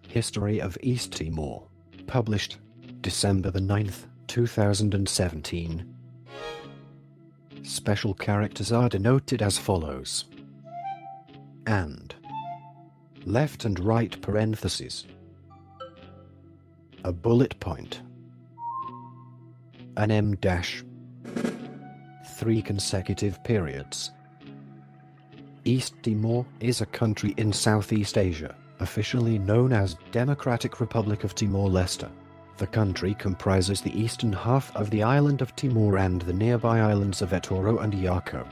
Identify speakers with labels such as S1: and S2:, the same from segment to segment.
S1: History of East Timor. Published December the 9th, 2017. Special characters are denoted as follows. And. Left and right parentheses. A bullet point. An M dash. 3 consecutive periods. East Timor is a country in Southeast Asia, officially known as Democratic Republic of Timor Leste. The country comprises the eastern half of the island of Timor and the nearby islands of Ettore and Iako.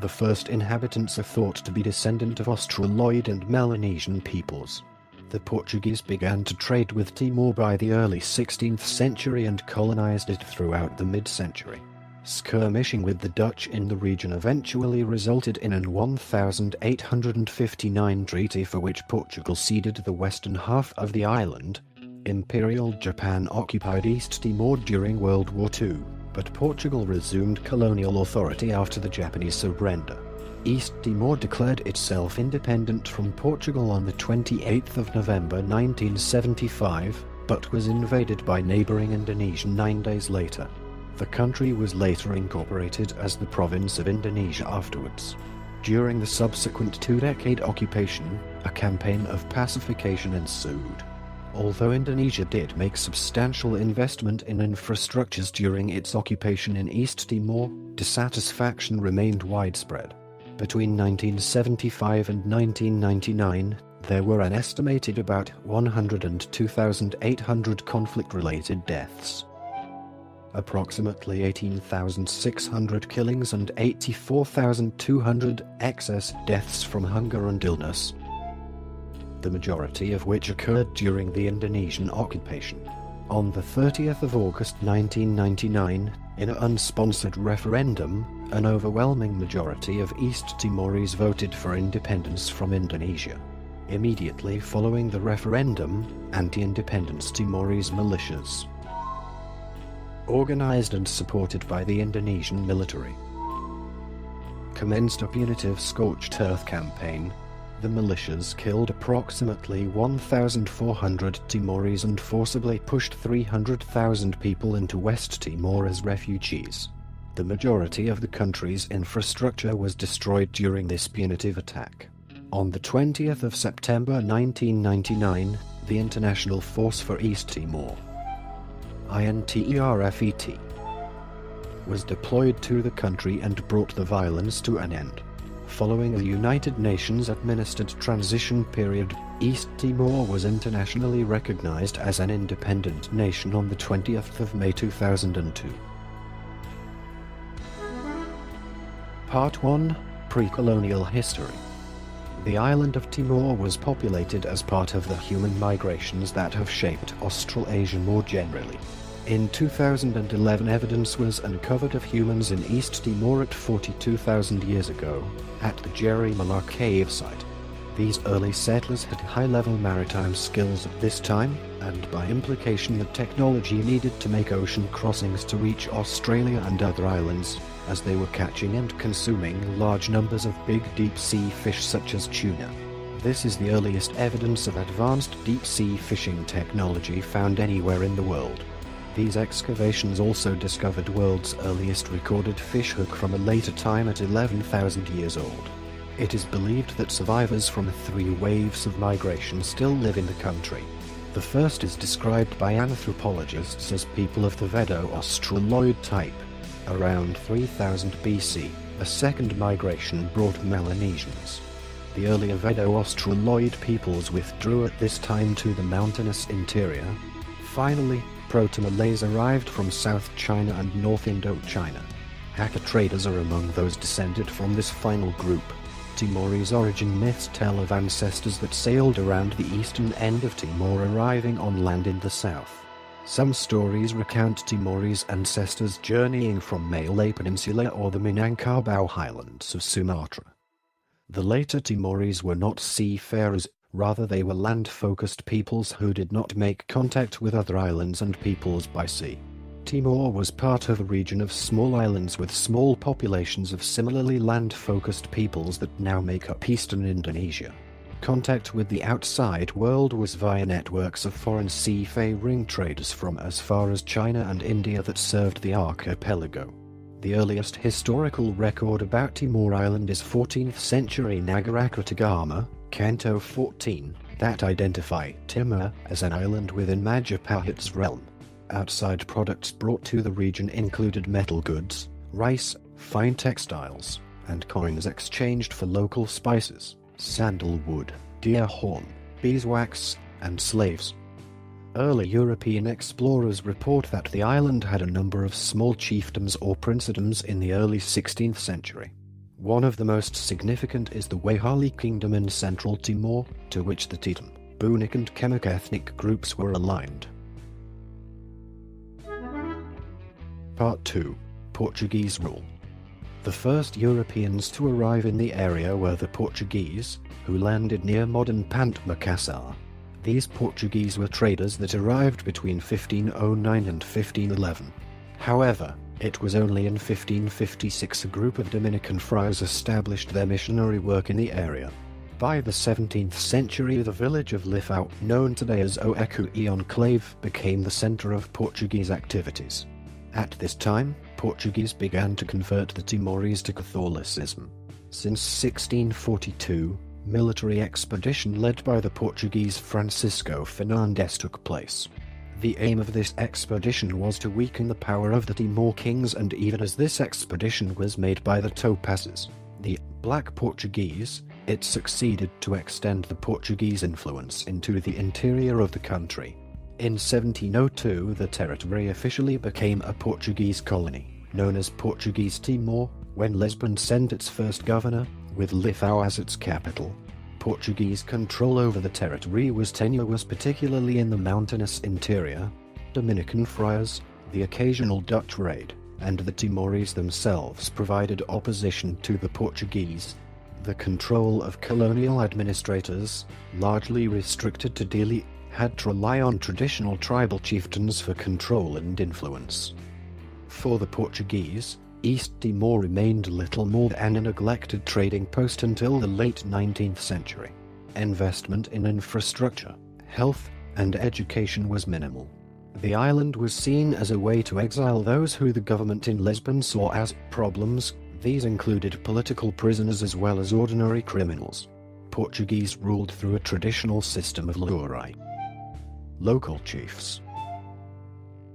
S1: The first inhabitants are thought to be descendant of Australoid and Melanesian peoples. The Portuguese began to trade with Timor by the early 16th century and colonized it throughout the mid-century. Skirmishing with the Dutch in the region eventually resulted in an 1859 treaty for which Portugal ceded the western half of the island. Imperial Japan occupied East Timor during World War II, but Portugal resumed colonial authority after the Japanese surrender. East Timor declared itself independent from Portugal on the 28th of November 1975, but was invaded by neighboring Indonesia 9 days later. The country was later incorporated as the province of Indonesia afterwards. During the subsequent 2-decade occupation, a campaign of pacification ensued. Although Indonesia did make substantial investment in infrastructures during its occupation in East Timor, dissatisfaction remained widespread. Between 1975 and 1999, there were an estimated about 102,800 conflict-related deaths. Approximately 18,600 killings and 84,200 excess deaths from hunger and illness, the majority of which occurred during the Indonesian occupation. On the 30th of August 1999, in an unsponsored referendum, an overwhelming majority of East Timorese voted for independence from Indonesia. Immediately following the referendum, anti-independence Timorese militias, organized and supported by the Indonesian military, commenced a punitive scorched earth campaign. The militias killed approximately 1,400 Timorese and forcibly pushed 300,000 people into West Timor as refugees. The majority of the country's infrastructure was destroyed during this punitive attack. On the 20th of September 1999, the International Force for East Timor, INTERFET, was deployed to the country and brought the violence to an end. Following a United Nations-administered transition period, East Timor was internationally recognized as an independent nation on the 20th of May 2002. Part 1. Pre-colonial history. The island of Timor was populated as part of the human migrations that have shaped Australasia more generally. In 2011, evidence was uncovered of humans in East Timor at 42,000 years ago, at the Jerry Malar cave site. These early settlers had high-level maritime skills at this time, and by implication the technology needed to make ocean crossings to reach Australia and other islands, as they were catching and consuming large numbers of big deep-sea fish such as tuna. This is the earliest evidence of advanced deep-sea fishing technology found anywhere in the world. These excavations also discovered world's earliest recorded fishhook from a later time at 11,000 years old. It is believed that survivors from 3 waves of migration still live in the country. The first is described by anthropologists as people of the Vedo-Australoid type. Around 3000 BC, a second migration brought Melanesians. The earlier Vedo-Australoid peoples withdrew at this time to the mountainous interior. Finally, Proto-Malays arrived from South China and North Indochina. Hakka traders are among those descended from this final group. Timorese origin myths tell of ancestors that sailed around the eastern end of Timor, arriving on land in the south. Some stories recount Timorese ancestors journeying from Malay Peninsula or the Minangkabau highlands of Sumatra. The later Timorese were not seafarers, rather they were land-focused peoples who did not make contact with other islands and peoples by sea. Timor was part of a region of small islands with small populations of similarly land-focused peoples that now make up eastern Indonesia. Contact with the outside world was via networks of foreign seafaring traders from as far as China and India that served the archipelago. The earliest historical record about Timor Island is 14th century Nagarakretagama, Canto 14, that identify Timor as an island within Majapahit's realm. Outside products brought to the region included metal goods, rice, fine textiles, and coins exchanged for local spices, sandalwood, deer horn, beeswax, and slaves. Early European explorers report that the island had a number of small chiefdoms or princedoms in the early 16th century. One of the most significant is the Wehali Kingdom in central Timor, to which the Tetum, Bunik and Kemak ethnic groups were aligned. Part 2. Portuguese rule. The first Europeans to arrive in the area were the Portuguese, who landed near modern Pant Makassar. These Portuguese were traders that arrived between 1509 and 1511. However, it was only in 1556 a group of Dominican friars established their missionary work in the area. By the 17th century, the village of Lifau, known today as Oecussi enclave, became the center of Portuguese activities. At this time, Portuguese began to convert the Timorese to Catholicism. Since 1642, military expedition led by the Portuguese Francisco Fernandes took place. The aim of this expedition was to weaken the power of the Timor kings, and even as this expedition was made by the topazes, the Black Portuguese, it succeeded to extend the Portuguese influence into the interior of the country. In 1702, the territory officially became a Portuguese colony, known as Portuguese Timor, when Lisbon sent its first governor, with Lifau as its capital. Portuguese control over the territory was tenuous, particularly in the mountainous interior. Dominican friars, the occasional Dutch raid, and the Timorese themselves provided opposition to the Portuguese. The control of colonial administrators, largely restricted to Dili, had to rely on traditional tribal chieftains for control and influence. For the Portuguese, East Timor remained little more than a neglected trading post until the late 19th century. Investment in infrastructure, health, and education was minimal. The island was seen as a way to exile those who the government in Lisbon saw as problems. These included political prisoners as well as ordinary criminals. Portuguese ruled through a traditional system of lurei. Local chiefs.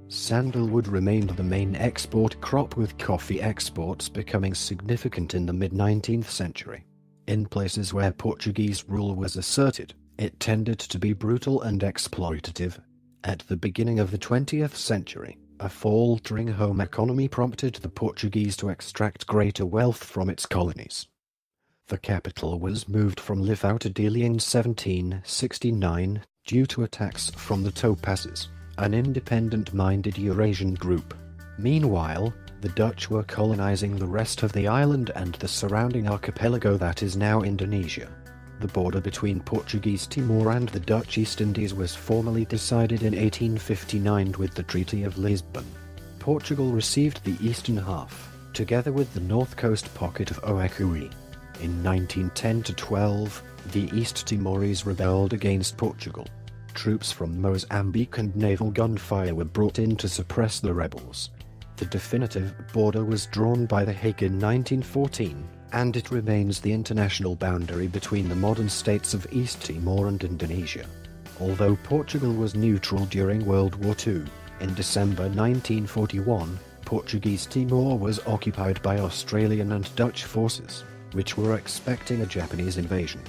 S1: Sandalwood remained the main export crop, with coffee exports becoming significant in the mid-19th century. In places where Portuguese rule was asserted, it tended to be brutal and exploitative. At the beginning of the 20th century, a faltering home economy prompted the Portuguese to extract greater wealth from its colonies. The capital was moved from Lifau to Dili in 1769 due to attacks from the topazes, an independent-minded Eurasian group. Meanwhile, the Dutch were colonizing the rest of the island and the surrounding archipelago that is now Indonesia. The border between Portuguese Timor and the Dutch East Indies was formally decided in 1859 with the Treaty of Lisbon. Portugal received the eastern half, together with the north coast pocket of Oecussi. In 1910-12, the East Timorese rebelled against Portugal. Troops from Mozambique and naval gunfire were brought in to suppress the rebels. The definitive border was drawn by The Hague in 1914, and it remains the international boundary between the modern states of East Timor and Indonesia. Although Portugal was neutral during World War II, in December 1941, Portuguese Timor was occupied by Australian and Dutch forces, which were expecting a Japanese invasion.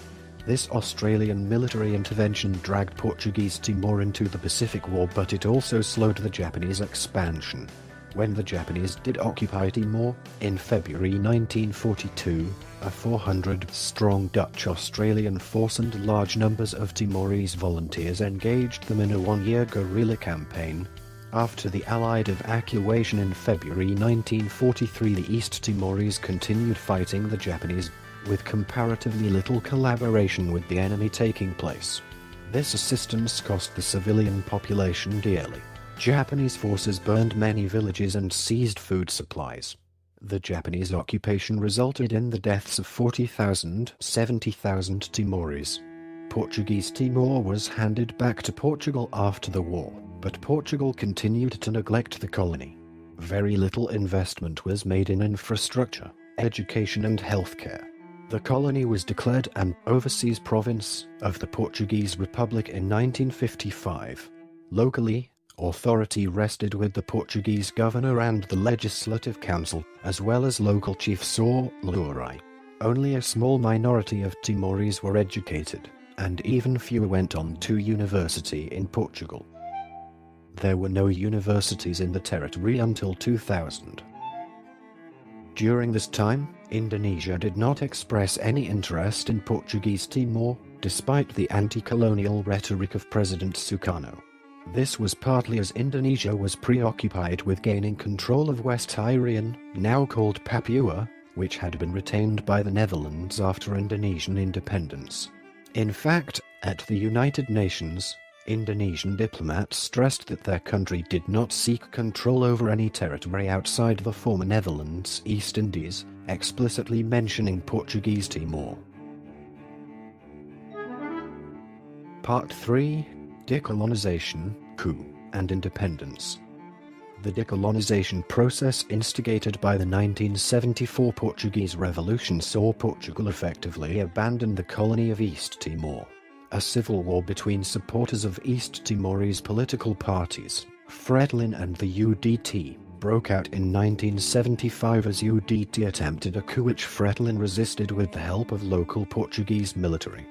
S1: This Australian military intervention dragged Portuguese Timor into the Pacific War, but it also slowed the Japanese expansion. When the Japanese did occupy Timor, in February 1942, a 400-strong Dutch-Australian force and large numbers of Timorese volunteers engaged them in a one-year guerrilla campaign. After the Allied evacuation in February 1943, the East Timorese continued fighting the Japanese, with comparatively little collaboration with the enemy taking place. This assistance cost the civilian population dearly. Japanese forces burned many villages and seized food supplies. The Japanese occupation resulted in the deaths of 40,000–70,000 Timorese. Portuguese Timor was handed back to Portugal after the war, but Portugal continued to neglect the colony. Very little investment was made in infrastructure, education and healthcare. The colony was declared an overseas province of the Portuguese Republic in 1955. Locally, authority rested with the Portuguese governor and the Legislative Council, as well as local chiefs or lurai. Only a small minority of Timorese were educated, and even fewer went on to university in Portugal. There were no universities in the territory until 2000. During this time, Indonesia did not express any interest in Portuguese Timor, despite the anti-colonial rhetoric of President Sukarno. This was partly as Indonesia was preoccupied with gaining control of West Timor, now called Papua, which had been retained by the Netherlands after Indonesian independence. In fact, at the United Nations, Indonesian diplomats stressed that their country did not seek control over any territory outside the former Netherlands East Indies, explicitly mentioning Portuguese Timor. Part 3: Decolonization, Coup, and Independence. The decolonization process instigated by the 1974 Portuguese Revolution saw Portugal effectively abandon the colony of East Timor. A civil war between supporters of East Timorese political parties, Fretilin and the UDT, broke out in 1975 as UDT attempted a coup which Fretilin resisted with the help of local Portuguese military.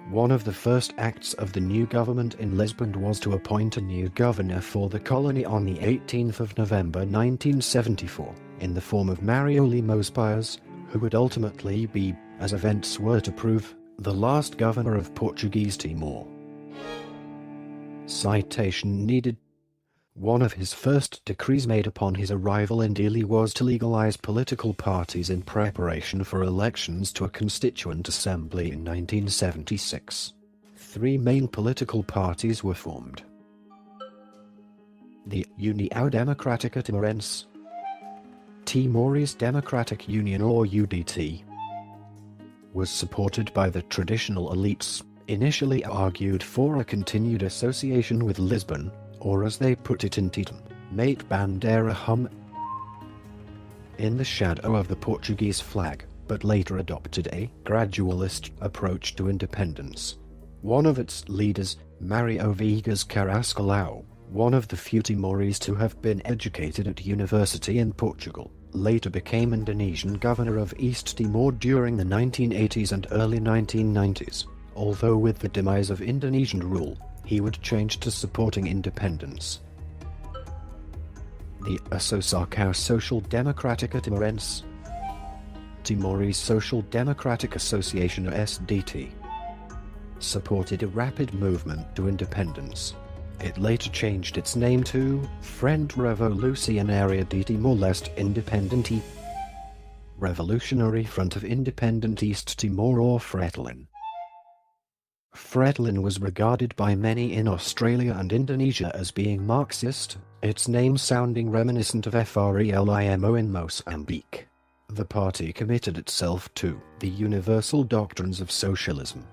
S1: One of the first acts of the new government in Lisbon was to appoint a new governor for the colony on the 18th of November 1974, in the form of Mario Lemos Pires, who would ultimately be, as events were to prove, the last governor of Portuguese Timor. Citation needed. One of his first decrees made upon his arrival in Dili was to legalize political parties in preparation for elections to a constituent assembly in 1976. 3 main political parties were formed. The União Democrática Timorense, Timorese Democratic Union or UDT, was supported by the traditional elites, initially argued for a continued association with Lisbon, or as they put it in Tetum, Mate Bandeira Hum, in the shadow of the Portuguese flag, but later adopted a gradualist approach to independence. One of its leaders, Mario Viegas Carrascalão, one of the few Timorese to have been educated at university in Portugal, later became Indonesian governor of East Timor during the 1980s and early 1990s, although with the demise of Indonesian rule, he would change to supporting independence. The Associação Social Democrática Timorense, Timorese Social Democratic Association or SDT, supported a rapid movement to independence. It later changed its name to Frente Revolucionária de Timor Leste Independente, Revolutionary Front of Independent East Timor or Fretilin. Fretilin was regarded by many in Australia and Indonesia as being Marxist, its name sounding reminiscent of FRELIMO in Mozambique. The party committed itself to the universal doctrines of socialism.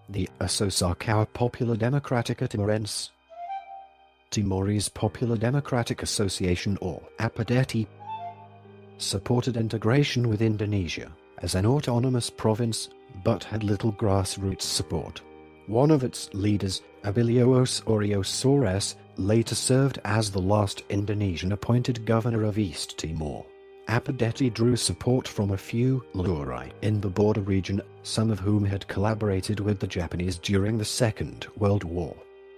S1: The Associação Popular Democrática Timorense, Timorese Popular Democratic Association or APDETI, supported integration with Indonesia as an autonomous province, but had little grassroots support. One of its leaders, Abilio Osorio Soares, later served as the last Indonesian appointed governor of East Timor. APDETI drew support from a few lurai in the border region, some of whom had collaborated with the Japanese during the Second World War.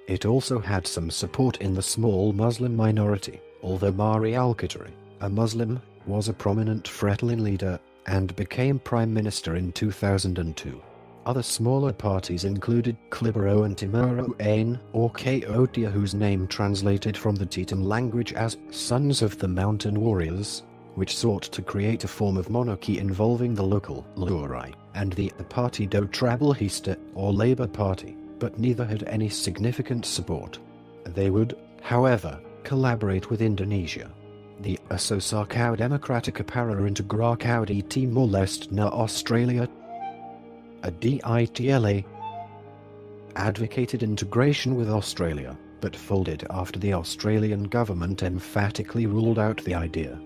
S1: It also had some support in the small Muslim minority, although Mari Alkatiri, a Muslim, was a prominent Fretilin leader and became Prime Minister in 2002. Other smaller parties included Klibero and Timoro Ain, or Kotia, whose name translated from the Tetum language as Sons of the Mountain Warriors, which sought to create a form of monarchy involving the local lurai, and the Partido Trabalhista, or Labour Party, but neither had any significant support. They would, however, collaborate with Indonesia. The Associação Democrática para a Integração de Timor Leste na Australia, a DITLA, advocated integration with Australia, but folded after the Australian government emphatically ruled out the idea.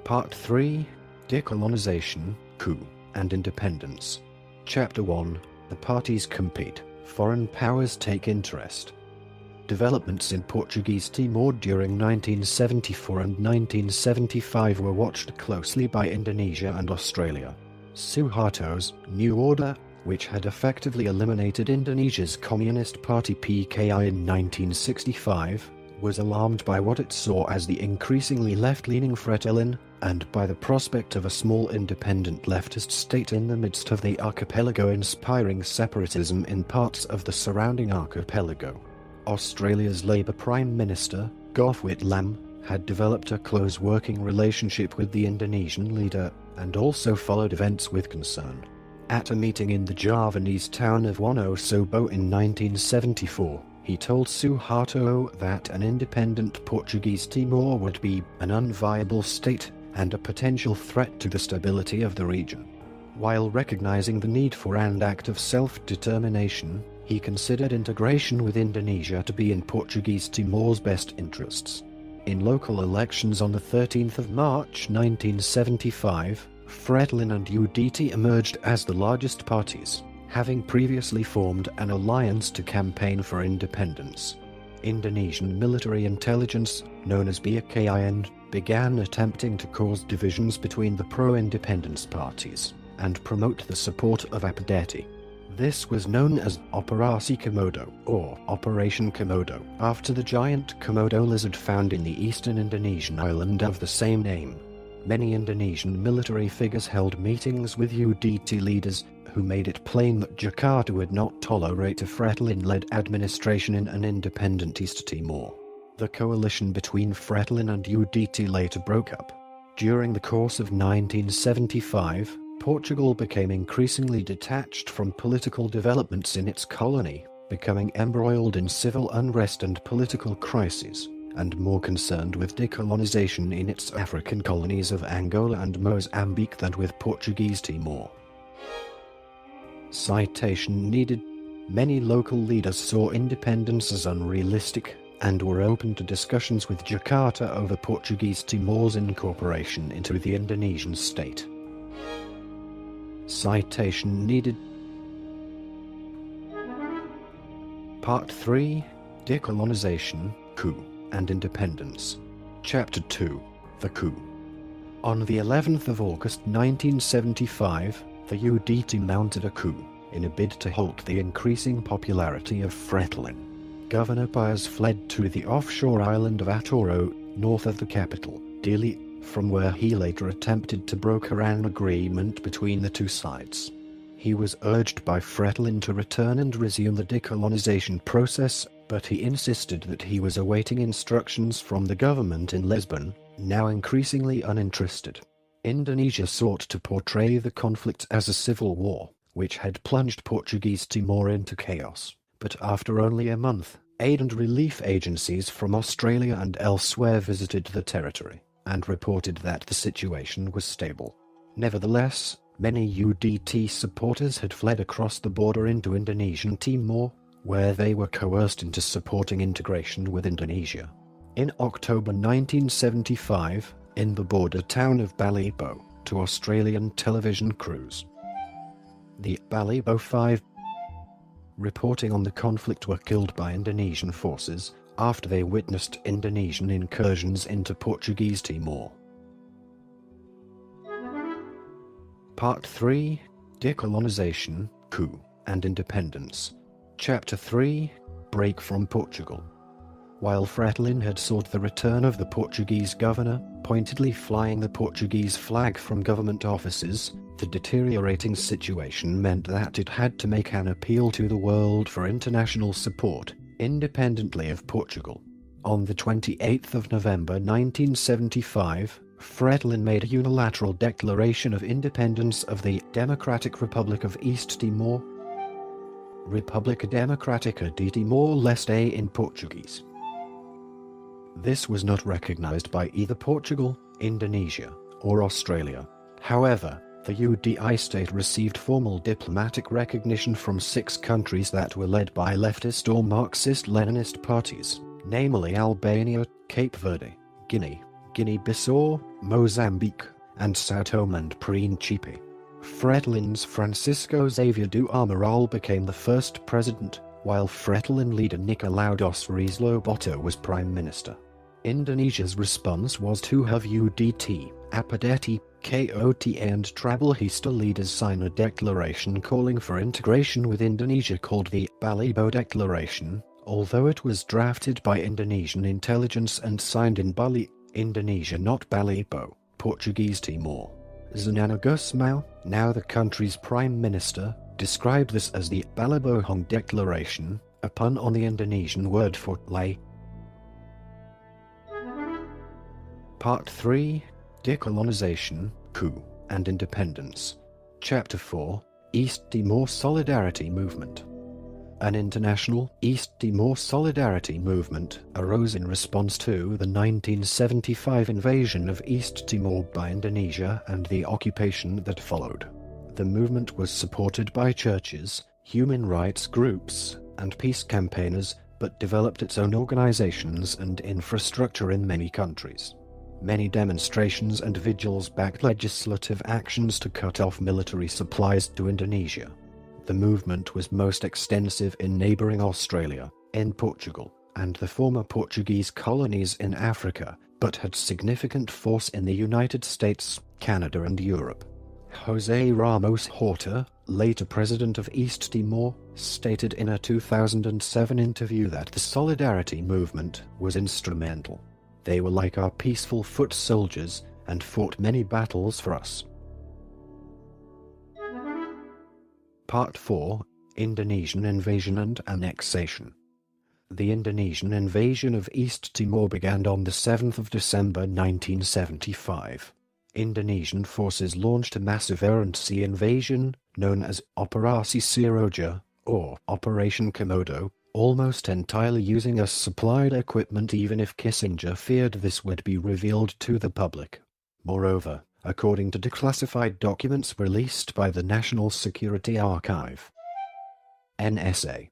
S1: Part 3: Decolonisation, Coup, and Independence. Chapter 1: The parties compete, foreign powers take interest. Developments in Portuguese Timor during 1974 and 1975 were watched closely by Indonesia and Australia. Suharto's New Order, which had effectively eliminated Indonesia's Communist Party PKI in 1965, was alarmed by what it saw as the increasingly left-leaning Fretilin, and by the prospect of a small independent leftist state in the midst of the archipelago inspiring separatism in parts of the surrounding archipelago. Australia's Labour Prime Minister, Gough Whitlam, had developed a close working relationship with the Indonesian leader, and also followed events with concern. At a meeting in the Javanese town of Wonosobo in 1974, he told Suharto that an independent Portuguese Timor would be an unviable state and a potential threat to the stability of the region. While recognizing the need for an act of self-determination, he considered integration with Indonesia to be in Portuguese Timor's best interests. In local elections on the 13th of March 1975, Fretilin and UDT emerged as the largest parties, having previously formed an alliance to campaign for independence. Indonesian military intelligence, known as BKIN, began attempting to cause divisions between the pro-independence parties and promote the support of Aphrodite. This was known as Operasi Komodo, or Operation Komodo, after the giant Komodo lizard found in the eastern Indonesian island of the same name. Many Indonesian military figures held meetings with UDT leaders, who made it plain that Jakarta would not tolerate a Fretilin-led administration in an independent East Timor. The coalition between Fretilin and UDT later broke up. During the course of 1975, Portugal became increasingly detached from political developments in its colony, becoming embroiled in civil unrest and political crises, and more concerned with decolonization in its African colonies of Angola and Mozambique than with Portuguese Timor. Citation needed. Many local leaders saw independence as unrealistic, and were open to discussions with Jakarta over Portuguese Timor's incorporation into the Indonesian state. Citation needed. Part 3: Decolonization, Coup, and Independence. Chapter 2: The Coup. On the 11th of August 1975, the UDT mounted a coup, in a bid to halt the increasing popularity of Fretilin. Governor Paes fled to the offshore island of Atoro, north of the capital, Dili, from where he later attempted to broker an agreement between the two sides. He was urged by Fretilin to return and resume the decolonization process, but he insisted that he was awaiting instructions from the government in Lisbon, now increasingly uninterested. Indonesia sought to portray the conflict as a civil war, which had plunged Portuguese Timor into chaos. But after only a month, aid and relief agencies from Australia and elsewhere visited the territory, and reported that the situation was stable. Nevertheless, many UDT supporters had fled across the border into Indonesian Timor, where they were coerced into supporting integration with Indonesia. In October 1975, in the border town of Balibo, to Australian television crews. The Balibo 5 reporting on the conflict were killed by Indonesian forces after they witnessed Indonesian incursions into Portuguese Timor. Part 3: Decolonization, Coup, and Independence. Chapter 3: Break from Portugal. While Fretilin had sought the return of the Portuguese governor, pointedly flying the Portuguese flag from government offices, the deteriorating situation meant that it had to make an appeal to the world for international support, independently of Portugal. On the 28th of November 1975, Fretilin made a unilateral declaration of independence of the Democratic Republic of East Timor, República Democrática de Timor-Leste in Portuguese. This was not recognized by either Portugal, Indonesia, or Australia. However, The UDI state received formal diplomatic recognition from 6 countries that were led by leftist or Marxist-Leninist parties, namely Albania, Cape Verde, Guinea, Guinea-Bissau, Mozambique, and Sao Tome and Principe. Fretilins Francisco Xavier do Amaral became the first president, while Fretilin leader Nicolau dos Reis Loboto was prime minister. Indonesia's response was to have UDT, Apodeti, KOT and Trabalhista leaders sign a declaration calling for integration with Indonesia called the Balibo Declaration, although it was drafted by Indonesian intelligence and signed in Bali, Indonesia not Balibo, Portuguese Timor. Xanana Gusmão, now the country's prime minister, described this as the Balibohong Declaration, a pun on the Indonesian word for lay. Part 3, Decolonization, Coup, and Independence. Chapter 4, East Timor Solidarity Movement. An international East Timor Solidarity Movement arose in response to the 1975 invasion of East Timor by Indonesia and the occupation that followed. The movement was supported by churches, human rights groups, and peace campaigners, but developed its own organizations and infrastructure in many countries. Many demonstrations and vigils backed legislative actions to cut off military supplies to Indonesia. The movement was most extensive in neighboring Australia, in Portugal, and the former Portuguese colonies in Africa, but had significant force in the United States, Canada and Europe. José Ramos Horta, later president of East Timor, stated in a 2007 interview that the Solidarity movement was instrumental. They were like our peaceful foot soldiers and fought many battles for us. Part 4, Indonesian Invasion and Annexation. The Indonesian invasion of East Timor began on the 7th of December 1975. Indonesian forces launched a massive air and sea invasion, known as Operasi Siroja, or Operation Komodo, almost entirely using US-supplied equipment even if Kissinger feared this would be revealed to the public. Moreover, according to declassified documents released by the National Security Archive, NSA,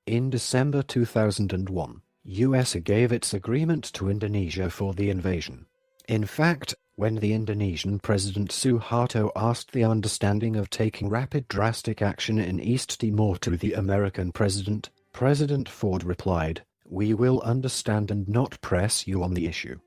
S1: in December 2001, US gave its agreement to Indonesia for the invasion. In fact, when the Indonesian President Suharto asked the understanding of taking rapid drastic action in East Timor to the American president, President Ford replied, "We will understand and not press you on the issue.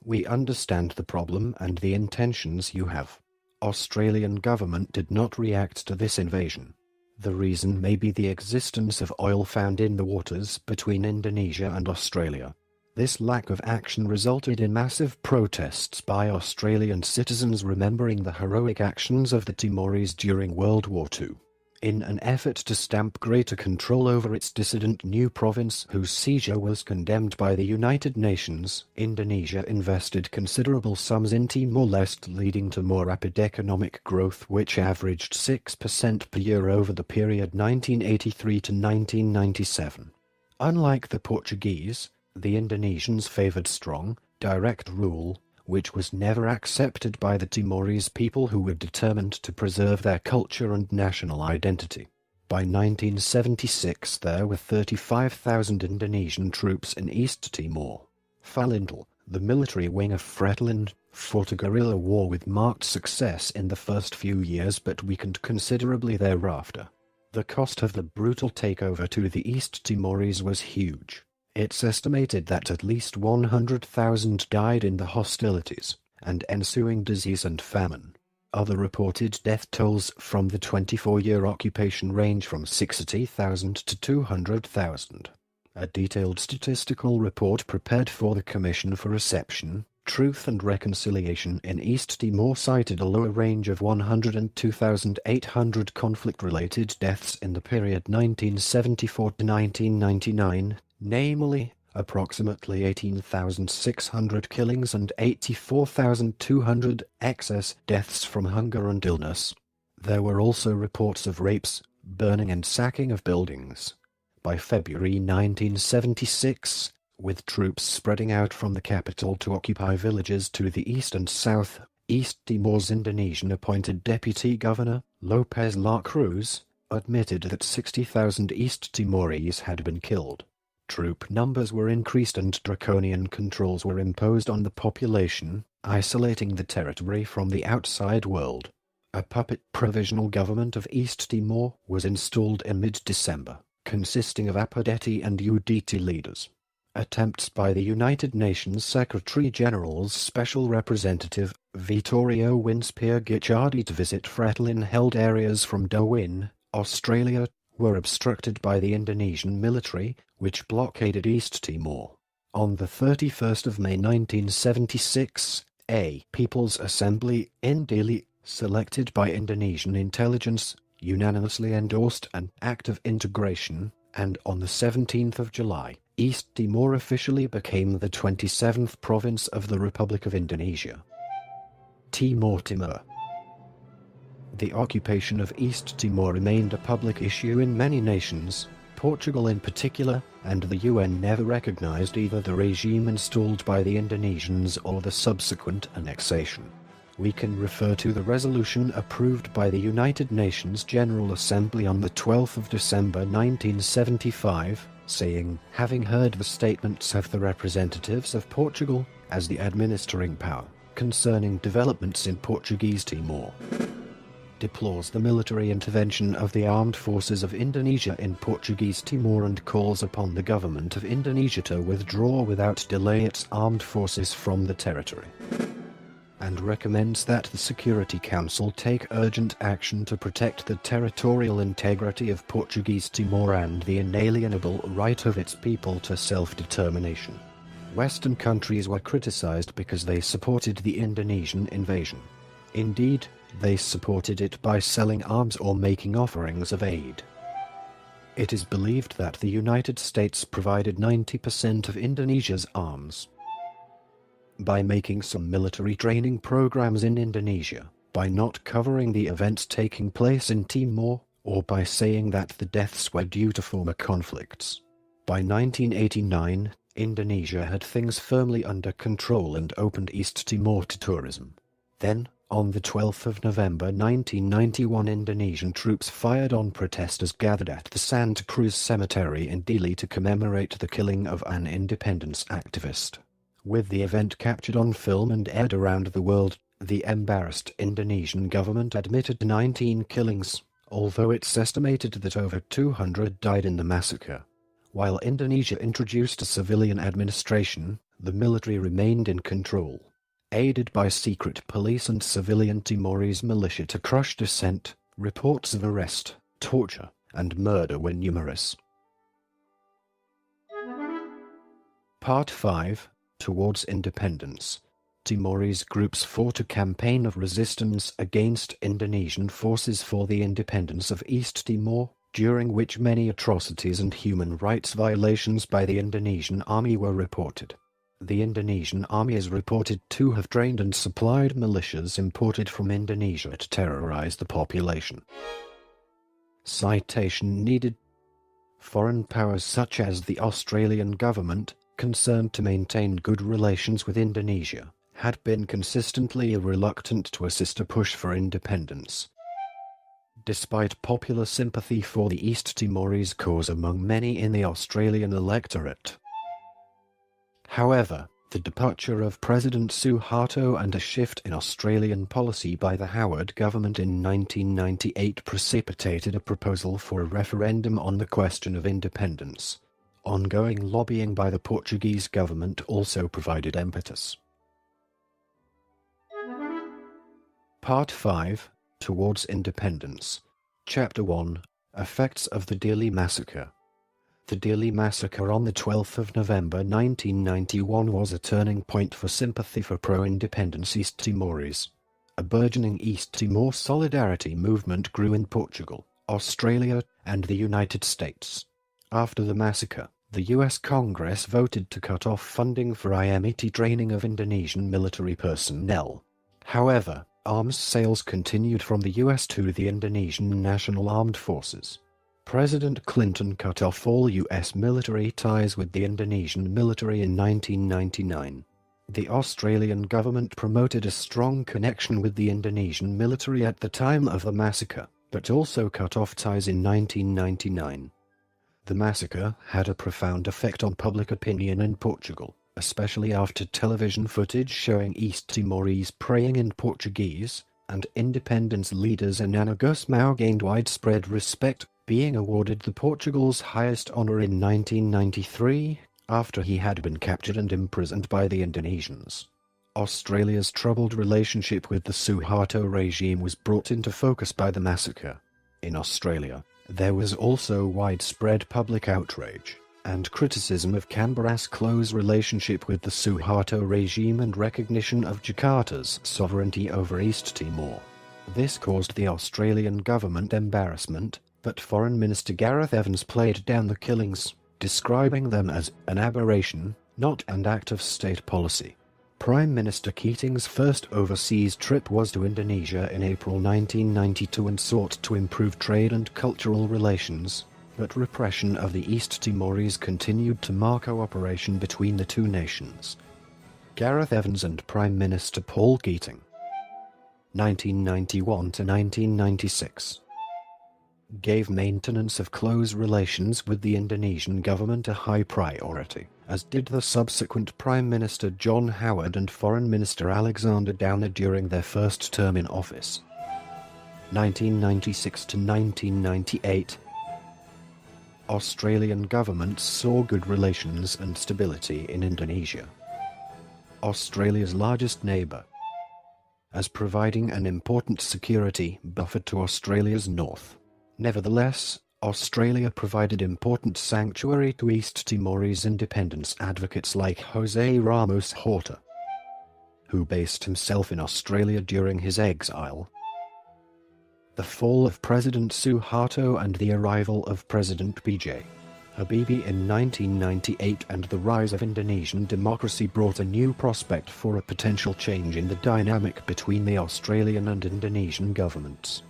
S1: We understand the problem and the intentions you have." Australian government did not react to this invasion. The reason may be the existence of oil found in the waters between Indonesia and Australia. This lack of action resulted in massive protests by Australian citizens remembering the heroic actions of the Timorese during World War II. In an effort to stamp greater control over its dissident new province whose seizure was condemned by the United Nations, Indonesia invested considerable sums in Timor Leste, leading to more rapid economic growth which averaged 6% per year over the period 1983 to 1997. Unlike the Portuguese, the Indonesians favored strong, direct rule, which was never accepted by the Timorese people who were determined to preserve their culture and national identity. By 1976 there were 35,000 Indonesian troops in East Timor. Falindal, the military wing of Fretilin, fought a guerrilla war with marked success in the first few years but weakened considerably thereafter. The cost of the brutal takeover to the East Timorese was huge. It's estimated that at least 100,000 died in the hostilities, and ensuing disease and famine. Other reported death tolls from the 24-year occupation range from 60,000 to 200,000. A detailed statistical report prepared for the Commission for Reception, Truth and Reconciliation in East Timor cited a lower range of 102,800 conflict-related deaths in the period 1974 to 1999, namely, approximately 18,600 killings and 84,200 excess deaths from hunger and illness. There were also reports of rapes, burning and sacking of buildings. By February 1976, with troops spreading out from the capital to occupy villages to the east and south, East Timor's Indonesian-appointed Deputy Governor, Lopez La Cruz, admitted that 60,000 East Timorese had been killed. Troop numbers were increased and draconian controls were imposed on the population, isolating the territory from the outside world. A puppet provisional government of East Timor was installed in mid-December, consisting of Apadeti and UDT leaders. Attempts by the United Nations Secretary-General's Special Representative, Vittorio Winspear Gicciardi, to visit Fretilin-held areas from Darwin, Australia, were obstructed by the Indonesian military, which blockaded East Timor. On the 31st of May 1976, a People's Assembly in Dili, selected by Indonesian intelligence, unanimously endorsed an act of integration, and on the 17th of July, East Timor officially became the 27th province of the Republic of Indonesia. Timor. The occupation of East Timor remained a public issue in many nations, Portugal in particular, and the UN never recognized either the regime installed by the Indonesians or the subsequent annexation. We can refer to the resolution approved by the United Nations General Assembly on the 12th of December 1975, saying, having heard the statements of the representatives of Portugal, as the administering power, concerning developments in Portuguese Timor, deplores the military intervention of the armed forces of Indonesia in Portuguese Timor and calls upon the government of Indonesia to withdraw without delay its armed forces from the territory, and recommends that the Security Council take urgent action to protect the territorial integrity of Portuguese Timor and the inalienable right of its people to self-determination. Western countries were criticized because they supported the Indonesian invasion. Indeed, they supported it by selling arms or making offerings of aid. It is believed that the United States provided 90% of Indonesia's arms. By making some military training programs in Indonesia, by not covering the events taking place in Timor, or by saying that the deaths were due to former conflicts. By 1989, Indonesia had things firmly under control and opened East Timor to tourism. Then, on the 12th of November 1991, Indonesian troops fired on protesters gathered at the Santa Cruz Cemetery in Dili to commemorate the killing of an independence activist. With the event captured on film and aired around the world, the embarrassed Indonesian government admitted 19 killings, although it's estimated that over 200 died in the massacre. While Indonesia introduced a civilian administration, the military remained in control, aided by secret police and civilian Timorese militia to crush dissent. Reports of arrest, torture, and murder were numerous. Part 5. Towards independence. Timorese groups fought a campaign of resistance against Indonesian forces for the independence of East Timor, during which many atrocities and human rights violations by the Indonesian army were reported. The Indonesian army is reported to have trained and supplied militias imported from Indonesia to terrorize the population. Citation needed. Foreign powers such as the Australian government, concerned to maintain good relations with Indonesia, had been consistently reluctant to assist a push for independence. Despite popular sympathy for the East Timorese cause among many in the Australian electorate. However, the departure of President Suharto and a shift in Australian policy by the Howard government in 1998 precipitated a proposal for a referendum on the question of independence. Ongoing lobbying by the Portuguese government also provided impetus. Part 5. Towards Independence. Chapter 1. Effects of the Dili Massacre. The Dili Massacre on the 12th of November 1991 was a turning point for sympathy for pro-independence East Timorese. A burgeoning East Timor solidarity movement grew in Portugal, Australia, and the United States. After the massacre, the U.S. Congress voted to cut off funding for IMET training of Indonesian military personnel. However, arms sales continued from the U.S. to the Indonesian National Armed Forces. President Clinton cut off all U.S. military ties with the Indonesian military in 1999. The Australian government promoted a strong connection with the Indonesian military at the time of the massacre, but also cut off ties in 1999. The massacre had a profound effect on public opinion in Portugal, especially after television footage showing East Timorese praying in Portuguese, and independence leader Xanana Gusmão gained widespread respect, being awarded the Portugal's highest honor in 1993, after he had been captured and imprisoned by the Indonesians. Australia's troubled relationship with the Suharto regime was brought into focus by the massacre. In Australia, there was also widespread public outrage and criticism of Canberra's close relationship with the Suharto regime and recognition of Jakarta's sovereignty over East Timor. This caused the Australian government embarrassment, but Foreign Minister Gareth Evans played down the killings, describing them as an aberration, not an act of state policy. Prime Minister Keating's first overseas trip was to Indonesia in April 1992 and sought to improve trade and cultural relations, but repression of the East Timorese continued to mar cooperation between the two nations. Gareth Evans and Prime Minister Paul Keating, 1991 to 1996. Gave maintenance of close relations with the Indonesian government a high priority, as did the subsequent Prime Minister John Howard and Foreign Minister Alexander Downer during their first term in office. 1996 to 1998. Australian governments saw good relations and stability in Indonesia, Australia's largest neighbour, as providing an important security buffer to Australia's north. Nevertheless, Australia provided important sanctuary to East Timorese independence advocates like José Ramos Horta, who based himself in Australia during his exile. The fall of President Suharto and the arrival of President B.J. Habibie in 1998 and the rise of Indonesian democracy brought a new prospect for a potential change in the dynamic between the Australian and Indonesian governments.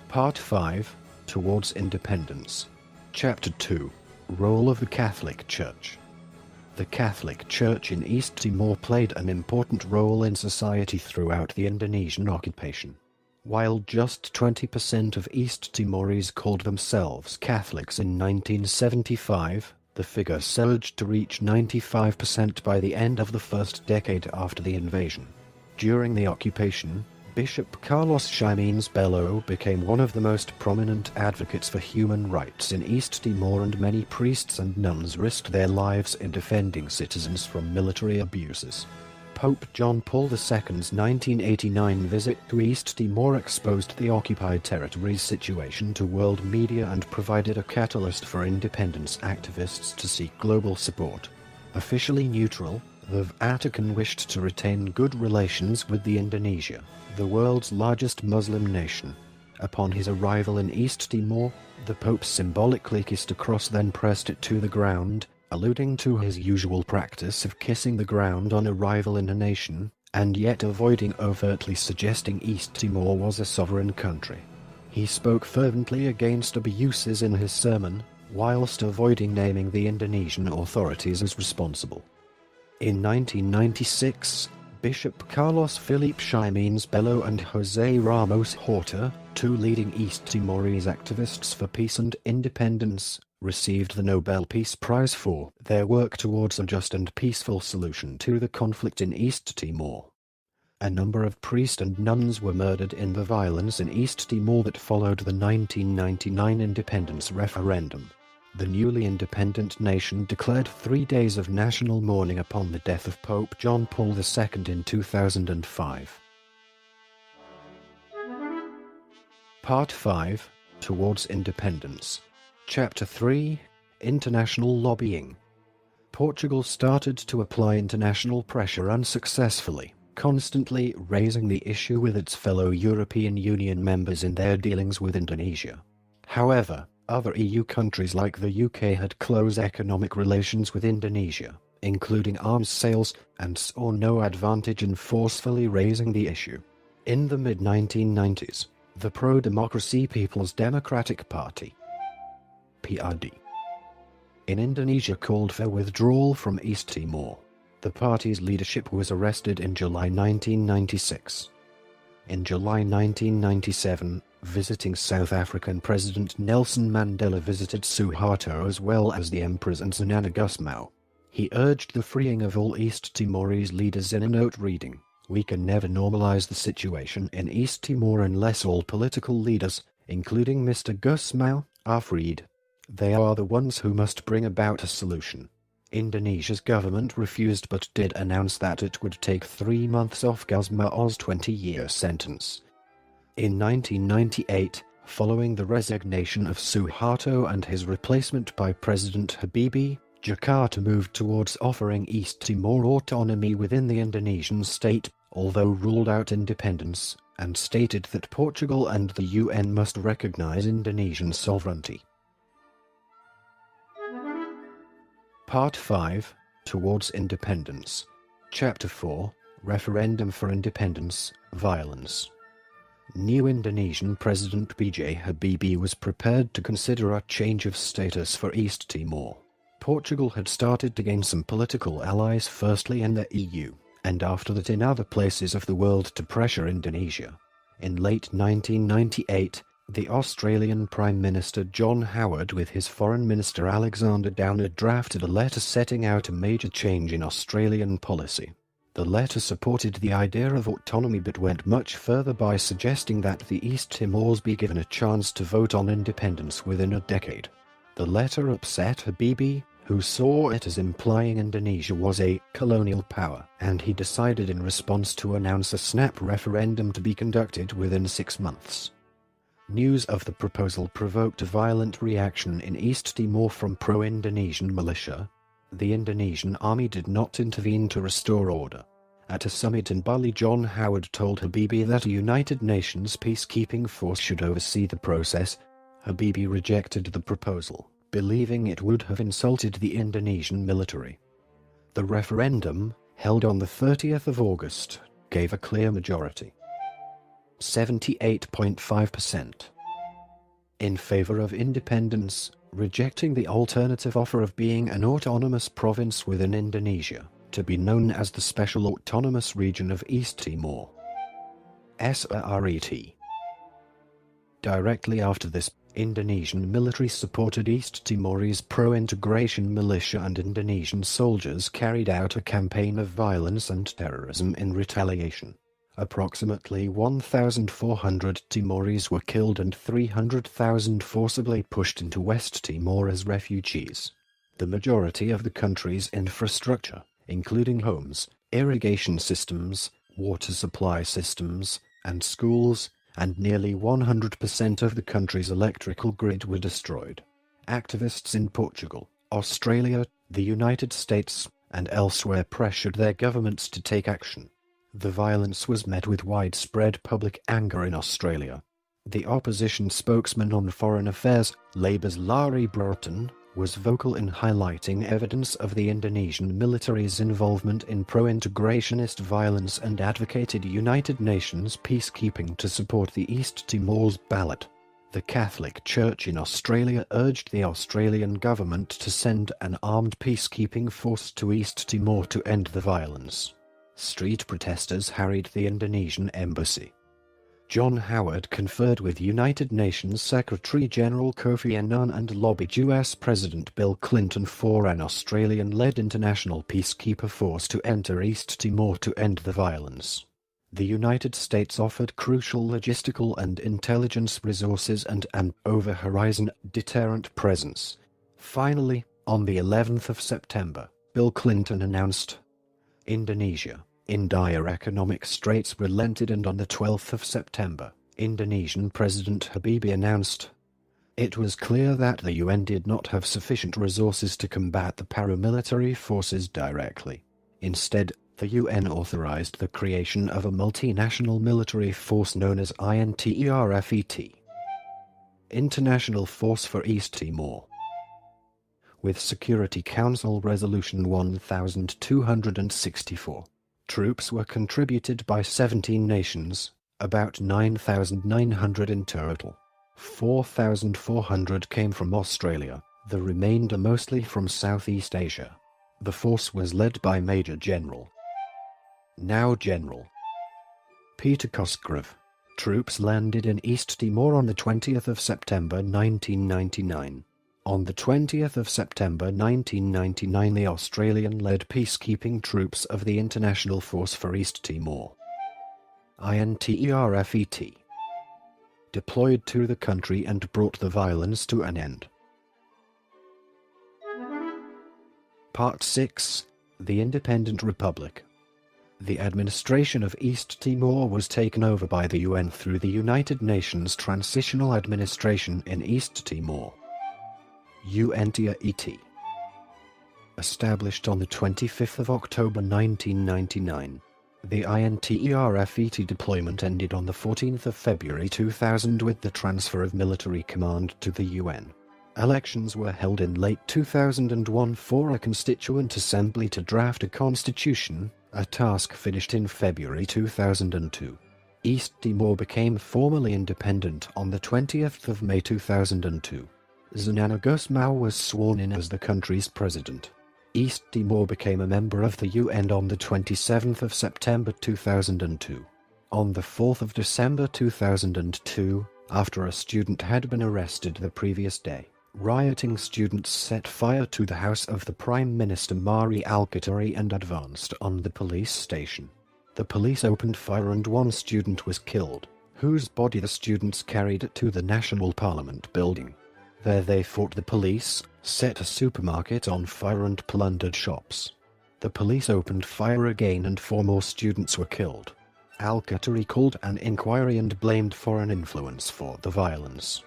S1: Part 5, Towards Independence. Chapter 2, Role of the Catholic Church. The Catholic Church in East Timor played an important role in society throughout the Indonesian occupation. While just 20% of East Timorese called themselves Catholics in 1975, the figure surged to reach 95% by the end of the first decade after the invasion. During the occupation, Bishop Carlos Ximenes Belo became one of the most prominent advocates for human rights in East Timor, and many priests and nuns risked their lives in defending citizens from military abuses. Pope John Paul II's 1989 visit to East Timor exposed the occupied territory's situation to world media and provided a catalyst for independence activists to seek global support. Officially neutral, the Vatican wished to retain good relations with Indonesia, the world's largest Muslim nation. Upon his arrival in East Timor, the Pope symbolically kissed a cross, then pressed it to the ground, alluding to his usual practice of kissing the ground on arrival in a nation, and yet avoiding overtly suggesting East Timor was a sovereign country. He spoke fervently against abuses in his sermon, whilst avoiding naming the Indonesian authorities as responsible. In 1996, Bishop Carlos Felipe Ximenes Belo and José Ramos Horta, two leading East Timorese activists for peace and independence, received the Nobel Peace Prize for their work towards a just and peaceful solution to the conflict in East Timor. A number of priests and nuns were murdered in the violence in East Timor that followed the 1999 independence referendum. The newly independent nation declared 3 days of national mourning upon the death of Pope John Paul II in 2005. Part 5, Towards Independence. Chapter 3, International Lobbying. Portugal started to apply international pressure unsuccessfully, constantly raising the issue with its fellow European Union members in their dealings with Indonesia. However, other EU countries like the UK had close economic relations with Indonesia, including arms sales, and saw no advantage in forcefully raising the issue. In the mid-1990s, the pro-democracy People's Democratic Party (PRD) in Indonesia called for withdrawal from East Timor. The party's leadership was arrested in July 1996. In July 1997, visiting South African President Nelson Mandela visited Suharto as well as the Emperors and Xanana Gusmão. He urged the freeing of all East Timorese leaders in a note reading, "We can never normalize the situation in East Timor unless all political leaders, including Mr. Gusmão, are freed. They are the ones who must bring about a solution." Indonesia's government refused but did announce that it would take 3 months off Gusmão's 20-year sentence. In 1998, following the resignation of Suharto and his replacement by President Habibie, Jakarta moved towards offering East Timor autonomy within the Indonesian state, although ruled out independence, and stated that Portugal and the UN must recognize Indonesian sovereignty. Part 5, Towards Independence. Chapter 4, Referendum for Independence, Violence. New Indonesian President B.J. Habibie was prepared to consider a change of status for East Timor. Portugal had started to gain some political allies, firstly in the EU, and after that in other places of the world, to pressure Indonesia. In late 1998, the Australian Prime Minister John Howard with his Foreign Minister Alexander Downer drafted a letter setting out a major change in Australian policy. The letter supported the idea of autonomy but went much further by suggesting that the East Timors be given a chance to vote on independence within a decade. The letter upset Habibie, who saw it as implying Indonesia was a colonial power, and he decided in response to announce a snap referendum to be conducted within 6 months. News of the proposal provoked a violent reaction in East Timor from pro-Indonesian militia. The Indonesian army did not intervene to restore order. At a summit in Bali, John Howard told Habibie that a United Nations peacekeeping force should oversee the process. Habibie rejected the proposal, believing it would have insulted the Indonesian military. The referendum, held on the 30th of August, gave a clear majority. 78.5% in favor of independence, rejecting the alternative offer of being an autonomous province within Indonesia, to be known as the Special Autonomous Region of East Timor. semiarid. Directly after this, Indonesian military supported East Timorese pro-integration militia and Indonesian soldiers carried out a campaign of violence and terrorism in retaliation. Approximately 1,400 Timorese were killed and 300,000 forcibly pushed into West Timor as refugees. The majority of the country's infrastructure, including homes, irrigation systems, water supply systems, and schools, and nearly 100% of the country's electrical grid were destroyed. Activists in Portugal, Australia, the United States, and elsewhere pressured their governments to take action. The violence was met with widespread public anger in Australia. The opposition spokesman on foreign affairs, Labour's Larry Broughton, was vocal in highlighting evidence of the Indonesian military's involvement in pro-integrationist violence and advocated United Nations peacekeeping to support the East Timor's ballot. The Catholic Church in Australia urged the Australian government to send an armed peacekeeping force to East Timor to end the violence. Street protesters harried the Indonesian embassy. John Howard conferred with United Nations Secretary-General Kofi Annan and lobbied US President Bill Clinton for an Australian-led international peacekeeper force to enter East Timor to end the violence. The United States offered crucial logistical and intelligence resources and an over-horizon deterrent presence. Finally, on the 11th of September, Bill Clinton announced, Indonesia, in dire economic straits, relented, and on the 12th of September, Indonesian President Habibie announced, it was clear that the UN did not have sufficient resources to combat the paramilitary forces directly. Instead, the UN authorized the creation of a multinational military force known as INTERFET, International Force for East Timor. With Security Council Resolution 1264. Troops were contributed by 17 nations, about 9,900 in total. 4,400 came from Australia, the remainder mostly from Southeast Asia. The force was led by Major General, now General, Peter Cosgrave. Troops landed in East Timor on the 20th of September 1999. On the 20th of September 1999, the Australian-led peacekeeping troops of the International Force for East Timor, INTERFET, deployed to the country and brought the violence to an end. Part 6. The Independent Republic. The administration of East Timor was taken over by the UN through the United Nations Transitional Administration in East Timor, UNTAET. Established on the 25th of October 1999, the INTERFET deployment ended on the 14th of February 2000 with the transfer of military command to the UN. Elections were held in late 2001 for a constituent assembly to draft a constitution, a task finished in February 2002. East Timor became formally independent on the 20th of May 2002. Xanana Gusmão was sworn in as the country's president. East Timor became a member of the UN on the 27th of September 2002. On the 4th of December 2002, after a student had been arrested the previous day, rioting students set fire to the house of the Prime Minister Mari Al-Qatari and advanced on the police station. The police opened fire and one student was killed, whose body the students carried to the National Parliament building. There they fought the police, set a supermarket on fire and plundered shops. The police opened fire again and 4 more students were killed. Al-Qatari called an inquiry and blamed foreign influence for the violence.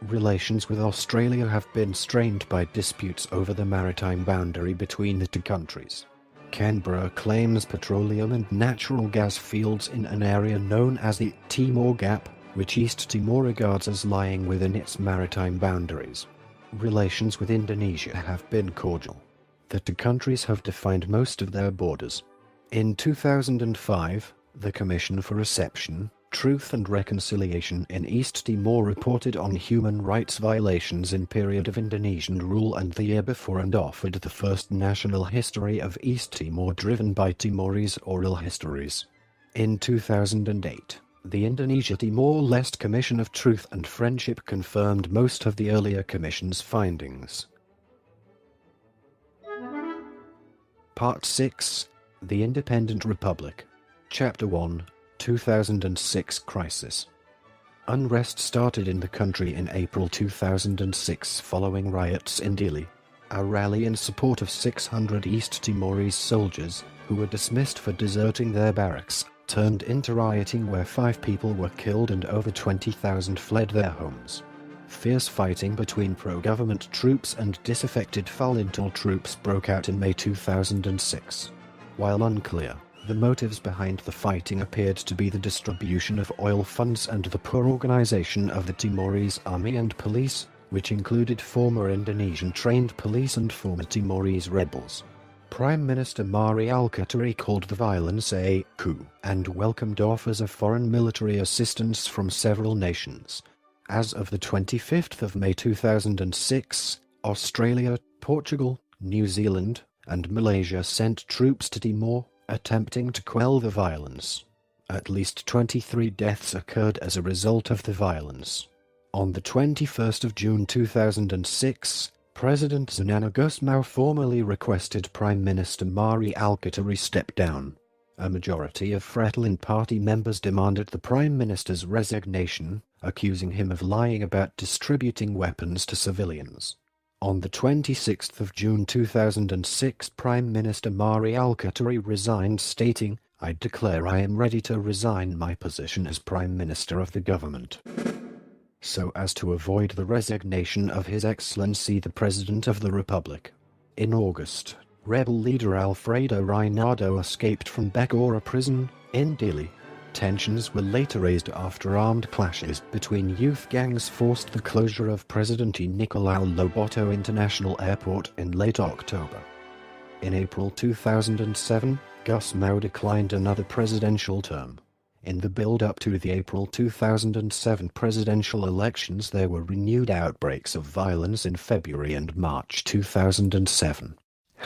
S1: Relations with Australia have been strained by disputes over the maritime boundary between the two countries. Canberra claims petroleum and natural gas fields in an area known as the Timor Gap, which East Timor regards as lying within its maritime boundaries. Relations with Indonesia have been cordial. The two countries have defined most of their borders. In 2005, the Commission for Reception, Truth and Reconciliation in East Timor reported on human rights violations in period of Indonesian rule and the year before and offered the first national history of East Timor driven by Timorese oral histories. In 2008, the Indonesia-Timor Leste Commission of Truth and Friendship confirmed most of the earlier Commission's findings. Part 6. The Independent Republic. Chapter 1. 2006 Crisis. Unrest started in the country in April 2006 following riots in Dili. A rally in support of 600 East Timorese soldiers, who were dismissed for deserting their barracks, turned into rioting where 5 people were killed and over 20,000 fled their homes. Fierce fighting between pro-government troops and disaffected Falintal troops broke out in May 2006. While unclear, the motives behind the fighting appeared to be the distribution of oil funds and the poor organization of the Timorese army and police, which included former Indonesian-trained police and former Timorese rebels. Prime Minister Mari Al-Qatari called the violence a coup and welcomed offers of foreign military assistance from several nations. As of the 25th of May 2006, Australia, Portugal, New Zealand, and Malaysia sent troops to Timor, attempting to quell the violence. At least 23 deaths occurred as a result of the violence. On the 21st of June 2006, President Xanana Gusmão formally requested Prime Minister Mari Al-Qatari step down. A majority of Fretilin party members demanded the Prime Minister's resignation, accusing him of lying about distributing weapons to civilians. On the 26th of June 2006, Prime Minister Mari Al-Qatari resigned, stating, "I declare I am ready to resign my position as Prime Minister of the government," so as to avoid the resignation of His Excellency the President of the Republic. In August, rebel leader Alfredo Reinado escaped from Bacora prison, in Dili. Tensions were later raised after armed clashes between youth gangs forced the closure of President Nicolau Loboto International Airport in late October. In April 2007, Gusmão declined another presidential term. In the build-up to the April 2007 presidential elections, there were renewed outbreaks of violence in February and March 2007.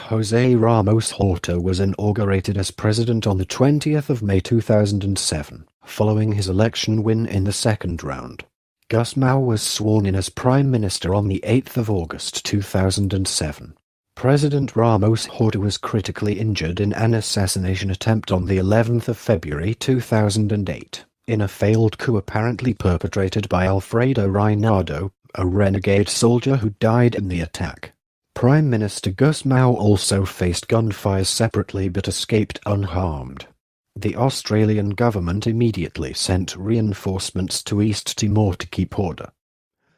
S1: José Ramos Horta was inaugurated as president on the 20th of May 2007, following his election win in the second round. Gusmão was sworn in as prime minister on the 8th of August 2007. President Ramos Horta was critically injured in an assassination attempt on the 11th of February 2008, in a failed coup apparently perpetrated by Alfredo Reinaldo, a renegade soldier who died in the attack. Prime Minister Gusmão also faced gunfire separately but escaped unharmed. The Australian government immediately sent reinforcements to East Timor to keep order.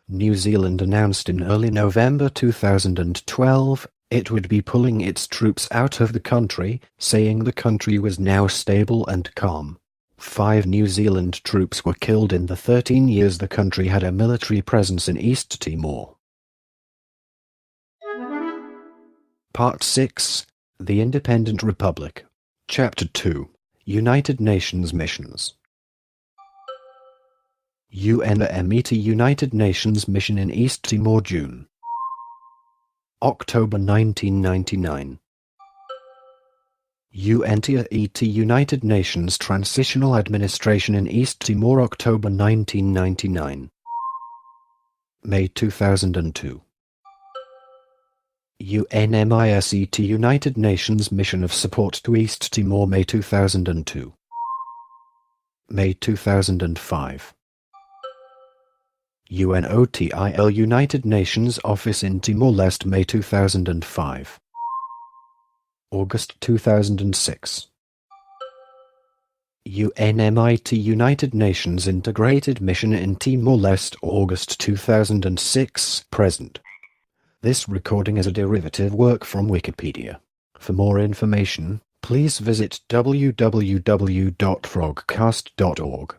S1: New Zealand announced in early November 2012 it would be pulling its troops out of the country, saying the country was now stable and calm. 5 New Zealand troops were killed in the 13 years the country had a military presence in East Timor. Part 6. The Independent Republic. Chapter 2. United Nations Missions. UNMET United Nations Mission in East Timor, June. October 1999. UNTAET United Nations Transitional Administration in East Timor, October 1999. May 2002. UNMISET United Nations Mission of Support to East Timor, May 2002. May 2005. UNOTIL United Nations Office in Timor Leste, May 2005. August 2006. UNMIT United Nations Integrated Mission in Timor Leste, August 2006, present. This recording is a derivative work from Wikipedia. For more information, please visit www.frogcast.org.